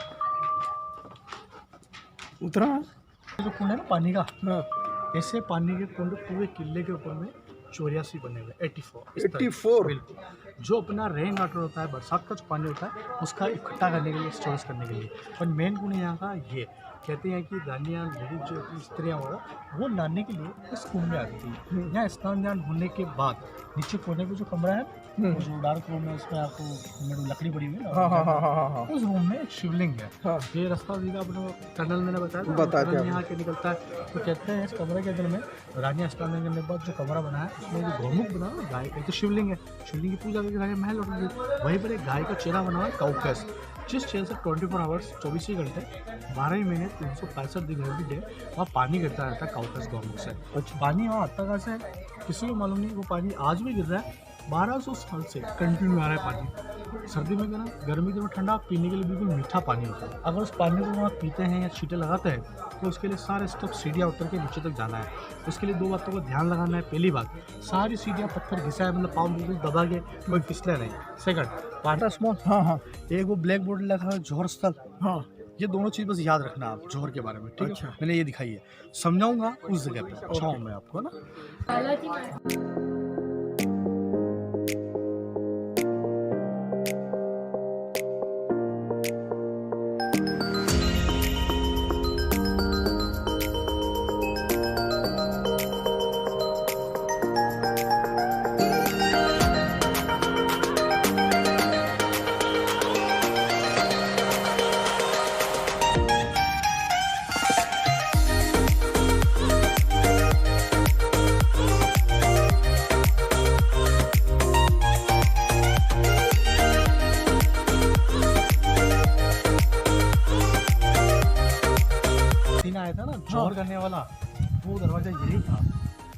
उतरा। जो कुंड है ना पानी का, हाँ। ऐसे पानी के कुंड पूरे किले के ऊपर में 84 बने हुए, 84 इस तरह। 84 बिल्कुल। जो अपना रेन वाटर होता है, बरसात का जो पानी होता है, उसका इकट्ठा करने के लिए, स्टोरेज करने के लिए। पर मेन कुंड यहाँ का ये कहते हैं कि रानियाँ, लेडीज जो अपनी स्त्रियाँ वगैरह, वो नहाने के लिए इस कुंड में आती थी। यहाँ स्नान ध्यान होने के बाद नीचे कोने पे जो कमरा है, वो जो डार्क रूम है, उसमें आपको लकड़ी पड़ी हुई है हाँ हाँ ना, हाँ हाँ हाँ उस रूम में एक शिवलिंग है। हाँ। ये रास्ता सीधा अपने टनल मैंने बताया था, बता दिया। टनल यहाँ के निकलता है। तो कहते हैं इस कमरे के अंदर में रानियाँ स्नान करने के बाद जो कमरा बना है, उसमें जो गौमुख बना है गाय का, तो शिवलिंग है, शिवलिंग की पूजा करके गाय महल लौट गई। वहीं पर एक गाय का चेहरा बना हुआ है, काउकस, जिस जेल से 24 आवर्स 24 ही घंटे 12 ही महीने 365 दिन एवरी डे वहाँ पानी गिरता रहता है काउकस गवर्नमेंट से। अच्छा, पानी वहाँ आता कहाँ से है किसी को मालूम नहीं। वो पानी आज भी गिर रहा है, 1200 साल से कंटिन्यू आ रहा है पानी। सर्दी में क्या, गर्मी में ठंडा, पीने के लिए बिल्कुल मीठा पानी होता है। अगर उस पानी को वहाँ पीते हैं या छींटे लगाते हैं तो उसके लिए सारे स्टेप सीढ़ियाँ उतर के नीचे तक जाना है। उसके लिए 2 बातों को ध्यान लगाना है। पहली बात, सारी सीढ़ियाँ पत्थर घिसा है, मतलब पाँव बिल्कुल दबा के कोई फिसले नहीं। सेकंड, पाटा स्मॉल, हाँ हाँ एक वो ब्लैक बोर्ड लिखा है जौहर स्थल, हाँ ये दोनों चीज़ बस याद रखना आप जौहर के बारे में, ठीक है। अच्छा। मैंने ये दिखाई है, समझाऊंगा उस जगह पे, अच्छा हूँ मैं आपको ना। सीन आया था ना जौहर करने वाला, वो दरवाजा यही था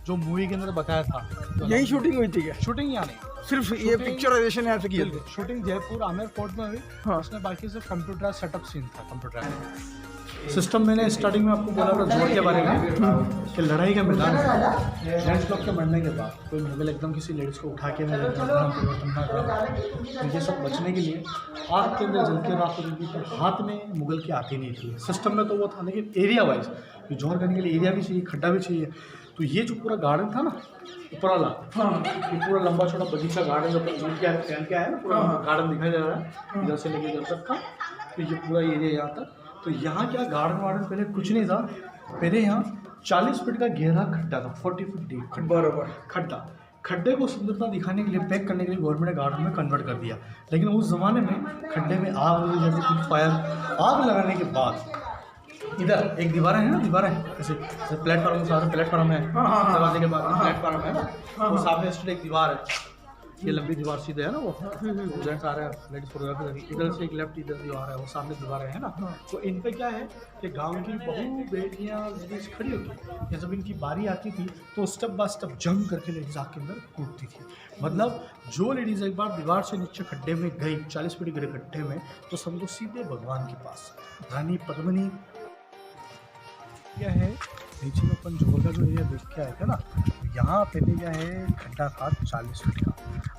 जो मूवी के अंदर बताया था। यही शूटिंग हुई थी क्या? शूटिंग यहाँ नहीं, सिर्फ ये शूटिंग- पिक्चराइजेशन यहाँ से किया था? शूटिंग जयपुर आमेर फोर्ट में हुई। हाँ। उसमें बाकी सिर्फ कंप्यूटर सेटअप सीन था, कंप्यूटर सिस्टम। मैंने स्टार्टिंग में आपको बोला था जौहर के बारे में कि लड़ाई का मैदान है। जेंट्स लोग के मरने के बाद कोई मुगल एकदम किसी लेडीज़ को उठा के नहीं लेता, धर्म परिवर्तन ना करा। तो ये सब बचने के लिए आग के अंदर जल के राख होती थी, पर हाथ में मुगल की आती नहीं थी। सिस्टम में तो वो था, लेकिन एरिया वाइज कि जौहर करने के लिए एरिया भी चाहिए, खड्डा भी चाहिए। तो ये जो पूरा गार्डन था ना ऊपर वाला, ये पूरा लंबा छोटा बगीचा गार्डन जो फैल के आया ना, पूरा गार्डन दिखाई दे रहा है इधर से लेके इधर तक का। तो ये पूरा एरिया यहाँ तक। तो यहाँ क्या गार्डन वार्डन पहले कुछ नहीं था। पहले यहाँ 40 फीट का गहरा खड्डा था, 40 फीट डीप बराबर। खड्डा। खड्डे को सुंदरता दिखाने के लिए, पैक करने के लिए गवर्नमेंट ने गार्डन में कन्वर्ट कर दिया। लेकिन उस ज़माने में खड्डे में आग लगी जाती थी, फायर। आग लगाने के बाद इधर एक दीवारें हैं ना, दीवारें ऐसे प्लेटफॉर्म, सारे प्लेटफॉर्म है, दरवाजे के बाद प्लेटफॉर्म है ना, वो सामने स्ट्रेट एक दीवार है, ये लंबी दीवार सीधे है ना, वो जेंट्स आ रहे हैं, लेडीज फोटोग्राफी, इधर से एक लेफ्ट, इधर दीवार है, वो सामने दीवारें है ना। तो इन पे क्या है कि गांव की बहु बेटियां लेडीज खड़ी होती, या जब इनकी बारी आती थी तो स्टेप बाय स्टेप जंप करके लेडीज आग के अंदर कूदती थी। मतलब जो लेडीज एक बार दीवार से नीचे खड्डे में गई, 40 फीट गए खड्डे में, तो समझो सीधे भगवान के पास। रानी पद्मिनी क्या है, नीचे में अपन जौहर का जो एरिया देख के आए थे ना, यहाँ पहले क्या है खड्डा था 40 फीट का।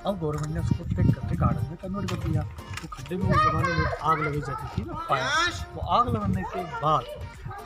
अब गवर्नमेंट ने उसको पैक करके गार्डन में कन्वर्ट कर दिया। तो खड्डे में उस जमाने में आग लगी जाती थी ना, फायर। वो आग लगाने के बाद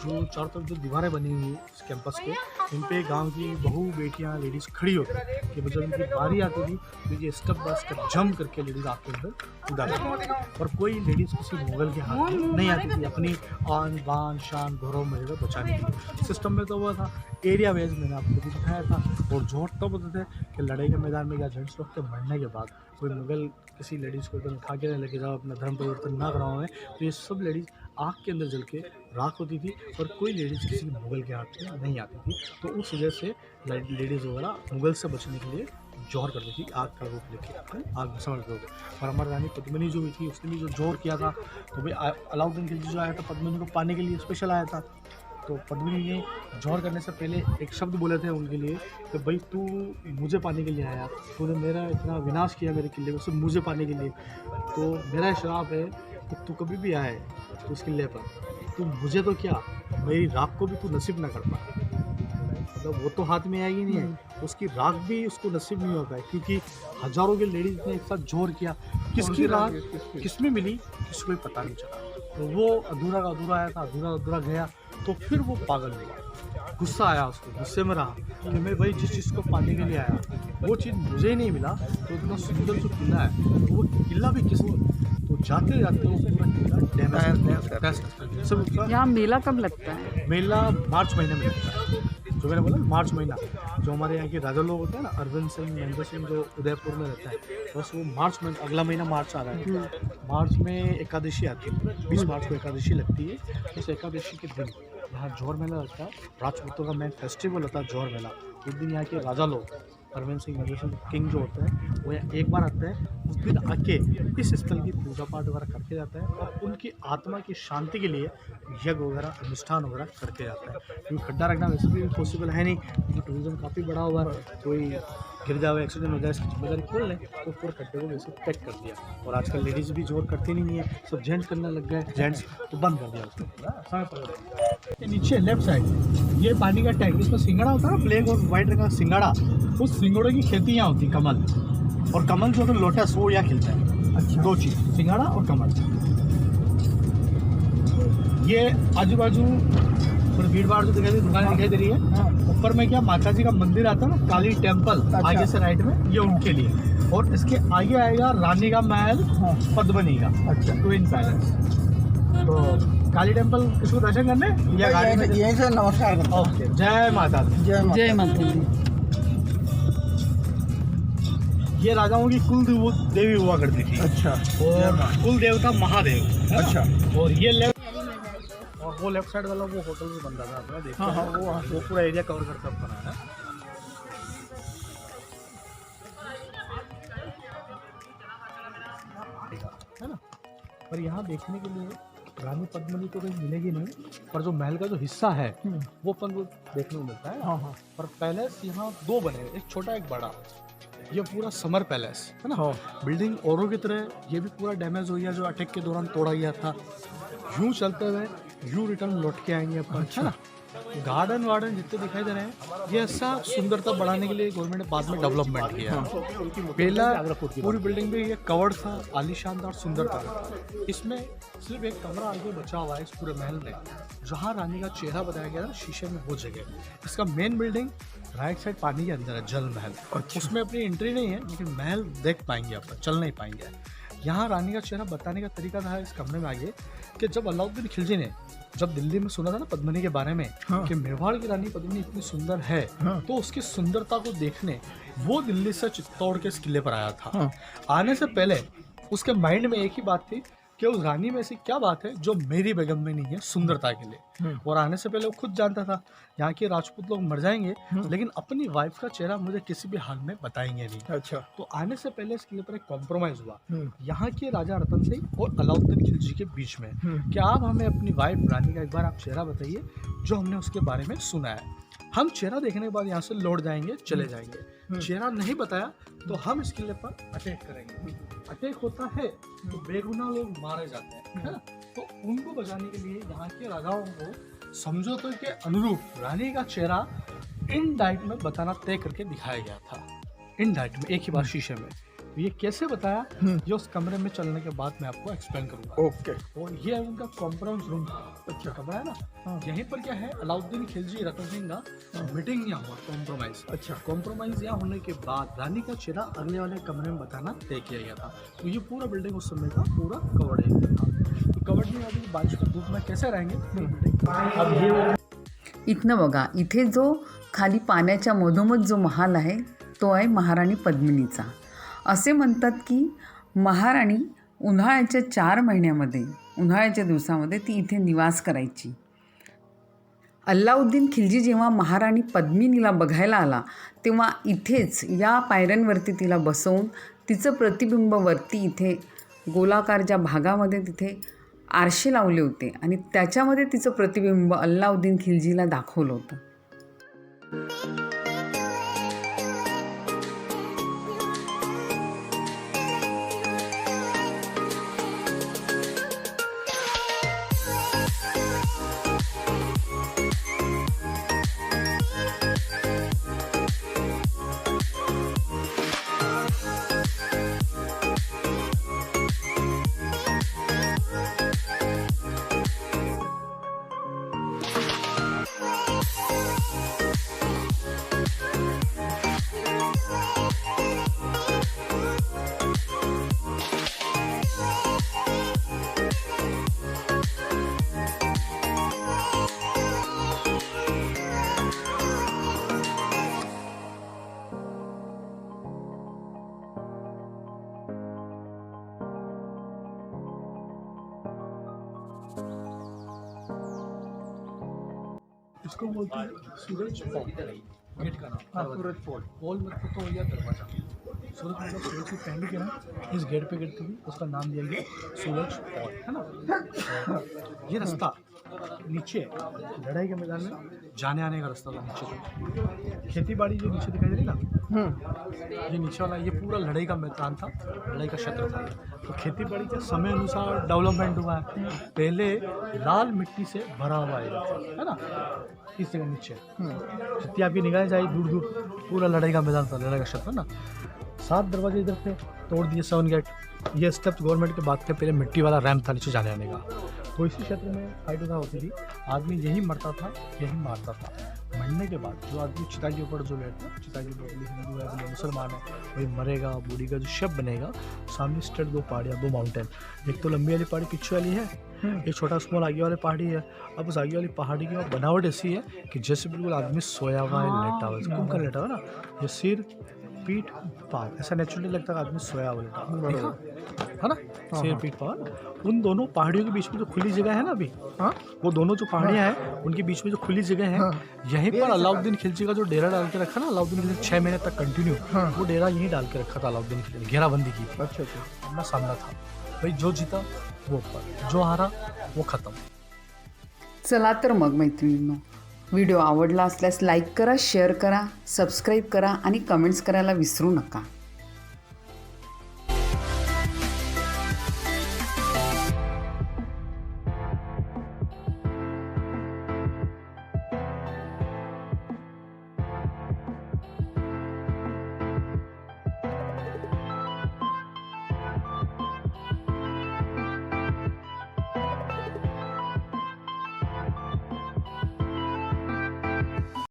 जो चारों तरफ जो दीवारें बनी हुई इस कैंपस के, इन पे गांव की बहू बेटियां लेडीज़ खड़ी होती कि जब इनकी बारी आती थी तो ये स्टेप बाय स्टेप जंप करके लेडीज़ आग के अंदर कूदा करती थी। और कोई लेडीज़ किसी मुगल के हाथ में नहीं आती थी अपनी आन बान शान गौरव मर्यादा बचाने के लिए। सिस्टम में तो वो था एरिया वाइज, मैंने आपको भी दिखाया था। और जौहर तब होते थे कि लड़ाई के मैदान में या जेंट्स लोग के मरने के बाद कोई मुगल किसी लेडीज़ को एकदम उठा के नहीं लेके जाओ, अपना धर्म परिवर्तन ना कराओ है, तो ये सब लेडीज़ आग के अंदर जल के राख होती थी। और कोई लेडीज़ किसी मुगल के हाथ में नहीं आती थी। तो उस वजह से लेडीज़ वगैरह मुगल से बचने के लिए जौहर करती थी, आग का रूप लेके, आग में समझ लोगे। और हमारी रानी पद्मिनी जो हुई थी उसने भी जो जौहर किया था, तो भाई अलाउद्दीन खिलजी जो आया था पद्मिनी को पाने के लिए स्पेशल आया था। तो पद्मिनी ने जौहर करने से पहले एक शब्द बोले थे उनके लिए कि भाई तू मुझे पाने के लिए आया, तूने मेरा इतना विनाश किया मेरे किले को, सिर्फ मुझे पाने के लिए। तो मेरा श्राप है कि तू कभी भी आए तो उस किले पर, तू मुझे तो क्या, मेरी राख को भी तू नसीब ना कर पाए। मतलब वो तो हाथ में आएगी नहीं है, उसकी राख भी उसको नसीब नहीं होता है, क्योंकि हजारों के लेडीज ने एक साथ जौहर किया। किसकी राख किस में मिली किसी को पता नहीं चला। तो वो अधूरा का अधूरा आया था, अधूरा अधूरा गया। तो फिर वो पागल हुआ, गुस्सा आया उसको, गुस्से में रहा कि मैं भाई जिस चीज़ को पाने के लिए आया वो चीज़ मुझे ही नहीं मिला। तो इतना सुंदर जो किला है, तो वो किला भी किस, तो जाते जाते वो पूरा किला डैमेज सब। यहाँ मेला कब लगता है? मेला मार्च महीने में लगता है, जो मैंने बोला मार्च महीना। जो हमारे यहाँ के राजा लोग होते हैं ना, अरविंद सिंह महेंद्र सिंह जो उदयपुर में रहता है, बस वो मार्च में, अगला महीना मार्च आ रहा है। मार्च में एकादशी आती है, 20 मार्च को एकादशी लगती है। उस एकादशी के दिन यहाँ जौहर मेला लगता है, राजपूतों का मेन फेस्टिवल होता है जौहर मेला। उस दिन यहाँ के राजा लोग, अरविंद सिंह महेंद्र सिंह किंग जो होते हैं, वो यहाँ एक बार आते हैं, उस दिन आके इस स्थल की पूजा पाठ वगैरह करके जाता है और उनकी आत्मा की शांति के लिए यज्ञ वगैरह अनुष्ठान वगैरह करके जाता है। क्योंकि खड्डा रखना वैसे भी पॉसिबल है नहीं, क्योंकि टूरिज्म काफ़ी बड़ा हुआ है, कोई गिर जाए एक्सीडेंट हो जाए इसकी जिम्मेदारी खोल लें, तो पूरे खड्डे को वैसे पैक कर दिया। और आजकल लेडीज़ भी जोर करती नहीं है, सब जेंट्स करने लग गए, जेंट्स तो बंद कर दिया उसको। नीचे लेफ्ट साइड ये पानी का टैंक, इसमें सिंगड़ा होता है ना, ब्लैक और वाइट रंग का सिंगड़ा, उस सिंगड़े की खेती यहाँ होती है, कमल। और कमल जो है लोटस वो यहाँ खिलता है। अच्छा, दो चीज़, सिंगड़ा और कमल। ये आजू बाजू थोड़ी भीड़ भाड़ जो दुकानें दिखाई दे रही है। ऊपर में क्या माता जी का मंदिर आता है ना, काली टेम्पल। अच्छा। आगे से राइट में ये उनके लिए, और इसके आगे आएगा रानी का महल, पद्मनी का। अच्छा, ट्विन पैलेस। तो काली टेम्पल किसको दर्शन करने या गाड़ी में यहीं से नमस्कार करते हैं। ओके, जय माता दी। जय माता दी। ये राजाओं की कुल देवी हुआ करती थी। अच्छा, और कुल देवता महादेव। अच्छा, और ये लेफ्ट और वो लेफ्ट साइड वाला वो होटल भी बन रहा था, आपने देखा? हाँ, वो पूरा एरिया कवर करके अब बनाया है। है ना? पर यहाँ देखने के लिए रानी पद्मिनी तो कहीं मिलेगी नहीं, पर जो महल का जो हिस्सा है वो अपन को देखने को मिलता है। हाँ हाँ। पर पैलेस यहाँ दो बने हैं, एक छोटा एक बड़ा। ये पूरा समर पैलेस है ना। हाँ। बिल्डिंग औरों की तरह ये भी पूरा डैमेज हो गया, जो अटैक के दौरान तोड़ा गया था। यूँ चलते हुए यूँ रिटर्न लौट के आएंगे अपन। अच्छा ना। गार्डन वार्डन जितने दिखाई दे रहे हैं, ये ऐसा सुंदरता बढ़ाने के लिए गवर्नमेंट ने बाद में डेवलपमेंट किया है। पहला पूरी बिल्डिंग में ये कवर्ड था, आलीशान था और सुंदरता था। इसमें सिर्फ एक कमरा आगे बचा हुआ है इस पूरे महल में, जहाँ रानी का चेहरा बताया गया था शीशे में, वो जगह। इसका मेन बिल्डिंग राइट साइड पानी के अंदर है, जल महल। उसमें अपनी एंट्री नहीं है, लेकिन महल देख पाएंगे आप, चल नहीं पाएंगे। यहाँ रानी का चेहरा बताने का तरीका था इस कमरे में आगे, कि जब अलाउद्दीन खिलजी ने जब दिल्ली में सुना था ना पद्मिनी के बारे में, हाँ। कि मेवाड़ की रानी पद्मिनी इतनी सुंदर है, हाँ। तो उसकी सुंदरता को देखने वो दिल्ली से चित्तौड़ के इस किले पर आया था। हाँ। आने से पहले उसके माइंड में एक ही बात थी कि उस रानी में ऐसी क्या बात है जो मेरी बेगम में नहीं है, सुंदरता के लिए। और आने से पहले वो खुद जानता था यहाँ के राजपूत लोग मर जाएंगे, लेकिन अपनी वाइफ का चेहरा मुझे किसी भी हाल में बताएंगे नहीं। अच्छा। तो आने से पहले इस किले पर एक कॉम्प्रोमाइज हुआ यहाँ के राजा रतन सिंह और अलाउद्दीन खिलजी के बीच में, कि आप हमें अपनी वाइफ रानी का एक बार आप चेहरा बताइए जो हमने उसके बारे में सुना है। हम चेहरा देखने के बाद यहाँ से लौट जाएंगे, चले जाएंगे। चेहरा नहीं बताया तो हम इस किले पर अटैक करेंगे। अटैक होता है तो बेगुनाह लोग मारे जाते हैं, है ना। तो उनको बचाने के लिए यहाँ के राजाओं को समझौते के अनुरूप रानी का चेहरा इन डाइट में बताना तय करके दिखाया गया था। इन डाइट में एक ही बार शीशे में। तो ये कैसे बताया, ये उस कमरे में चलने के बाद मैं आपको एक्सप्लेन करूंगा। ओके। और ये है उनका कॉन्फ्रेंस रूम। अच्छा, कमरा है ना। यहीं पर क्या है, अलाउद्दीन खिलजी रतन सिंह का मीटिंग यहाँ हुआ, कॉम्प्रोमाइज। अच्छा। कॉम्प्रोमाइज यहाँ होने के बाद रानी का चेहरा अगले वाले कमरे में बताना तय किया गया था। तो ये पूरा बिल्डिंग उस समय का पूरा कवर्ड है था। तो कवर्ड में अभी बारिश का धूप में कैसे रहेंगे बिल्डिंग। अब ये इथनं बघा, इथे जो खाली पाण्याच्या मधोमध जो महाल आहे तो आहे महाराणी पद्मिनीचा. असे म्हणतात की महाराणी उन्हाळ्याच्या 4 महिन्यामध्ये, उन्हाळ्याच्या दिवसामध्ये ती इथे निवास करायची. अल्लाउद्दीन खिलजी जेव्हा महाराणी पद्मिनीला बघायला आला तेव्हा इथेच या पायऱ्यांवरती तिला बसवून तिचं प्रतिबिंब वरती इथे गोलाकार ज्या भागामध्ये तिथे आरशे लावले होते आणि त्याच्यामध्ये तिचं प्रतिबिंब अल्लाउद्दीन खिलजीला दाखवलं होतं. इसको बोलते हैं सूरज पॉल, गेट का नाम। सूरज पॉल, पॉल मतलब तो हो गया दरवाजा। सूरज मतलब सूरज की पहली किरण इस गेट पे गिरती थी, उसका नाम दिया गया सूरज फॉल, है ना। ये रास्ता नीचे लड़ाई के मैदान में जाने आने का रास्ता था नीचे से। खेती बाड़ी जो नीचे दिखाई दे रही ना, ये नीचे वाला ये पूरा लड़ाई का मैदान था, लड़ाई का क्षेत्र था। तो खेती बाड़ी के समय अनुसार डेवलपमेंट हुआ है। पहले लाल मिट्टी से भरा हुआ है ना, इस जगह नीचे जितनी आपकी निगाहें जाए दूर दूर पूरा लड़ाई का मैदान था, लड़ाई का क्षेत्र ना। 7 दरवाजे इधर थे, तोड़ दिए 7 गेट। ये स्टेप्स गवर्नमेंट के बाद थे, पहले मिट्टी वाला रैंप था नीचे जाने आने का। तो इसी क्षेत्र में फाइट उधर होती थी, आदमी यही मरता था यही मारता था। मरने के बाद जो आदमी चिता के ऊपर जो लेटता, चिता के ऊपर हिंदू है बोले मुसलमान है, वही मरेगा, बॉडी का जो शव बनेगा। सामने स्टेट 2 पहाड़ियाँ, 2 माउंटेन, एक तो लंबी वाली पहाड़ी पीछे वाली है, एक छोटा स्मॉल आगे वाली पहाड़ी है। अब उस आगे वाली पहाड़ी की बनावट ऐसी है कि जैसे बिल्कुल आदमी सोया हुआ है, लेटा हुआ है, घूम कर लेटा हुआ ना, ये सिर पीठ पाँव ऐसा नेचुरली लगता है आदमी सोया हुआ लेटा हुआ, देखा है ना, सिर पीठ पाँव। उन दोनों पहाड़ियों के बीच में जो खुली जगह है ना अभी, हाँ, वो दोनों जो पहाड़ियाँ हैं उनके बीच में जो खुली जगह है, यहीं पर अलाउद्दीन खिलजी का जो डेरा डाल के रखा ना, अलाउद्दीन खिलजी 6 महीने तक कंटिन्यू वो डेरा यहीं डाल के रखा था अलाउद्दीन खिलजी ने, घेराबंदी की थी। अच्छा अपना सामना था भाई, जो जीता वो ऊपर, जो हारा वो खत्म। चला तर मग मैत्रिणींनो, व्हिडिओ आवडला असल्यास लाईक करा, शेअर करा, सबस्क्राईब करा आणि कमेंट्स करायला विसरू नका.